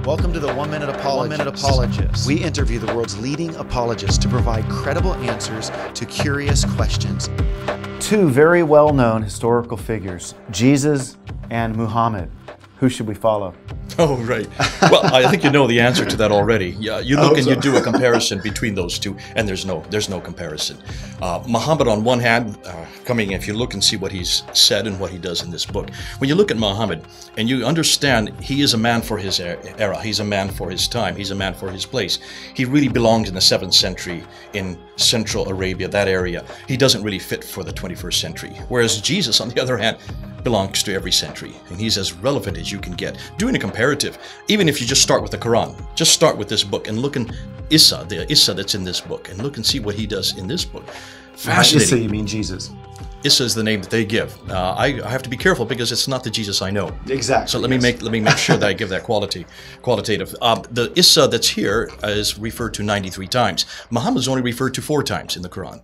Welcome to the 1 Minute Apologist. We interview the world's leading apologists to provide credible answers to curious questions. Two very well-known historical figures, Jesus and Muhammad. Who should we follow? Oh, right. Well, I think you know the answer to that already. Yeah, you look and you do a comparison between those two, and there's no comparison. Muhammad, on one hand, if you look and see what he's said and what he does in this book, when you look at Muhammad and you understand he is a man for his era, he's a man for his time, he's a man for his place. He really belongs in the 7th century in Central Arabia, that area. He doesn't really fit for the 21st century. Whereas Jesus, on the other hand, belongs to every century, and he's as relevant as you can get. Doing a comparative, even if you just start with the Quran, just start with this book and look in Isa, the Isa that's in this book, and look and see what he does in this book. Fascinating. Isa, you mean Jesus? Isa is the name that they give. I have to be careful because it's not the Jesus I know. Exactly. So let me make sure that I give that qualitative. The Isa that's here is referred to 93 times. Muhammad is only referred to 4 times in the Quran.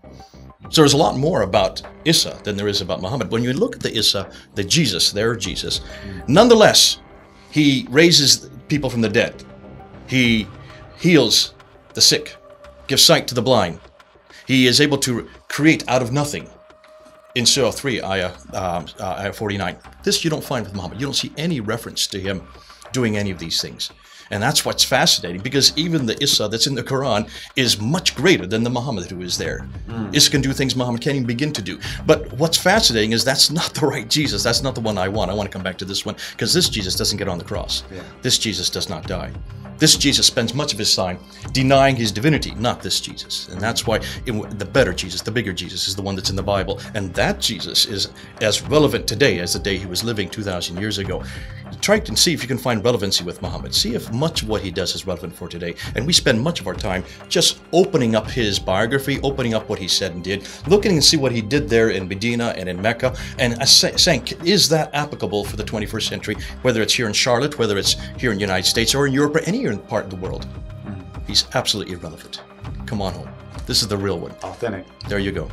So there's a lot more about Isa than there is about Muhammad. When you look at the Isa, the Jesus, nonetheless, he raises people from the dead. He heals the sick, gives sight to the blind. He is able to create out of nothing. In Surah 3, ayah 49. This you don't find with Muhammad. You don't see any reference to him doing any of these things. And that's what's fascinating, because even the Isa that's in the Quran is much greater than the Muhammad who is there. Isa can do things Muhammad can't even begin to do. But what's fascinating is that's not the right Jesus. That's not the one I want. I want to come back to this one, because this Jesus doesn't get on the cross. Yeah. This Jesus does not die. This Jesus spends much of his time denying his divinity, not this Jesus. And that's why the better Jesus, the bigger Jesus, is the one that's in the Bible. And that Jesus is as relevant today as the day he was living 2,000 years ago. Try and see if you can find relevancy with Muhammad. See if much of what he does is relevant for today. And we spend much of our time just opening up his biography, opening up what he said and did, looking and see what he did there in Medina and in Mecca, and saying, is that applicable for the 21st century, whether it's here in Charlotte, whether it's here in the United States or in Europe or any part of the world. He's absolutely irrelevant. Come on home. This is the real one. Authentic. There you go.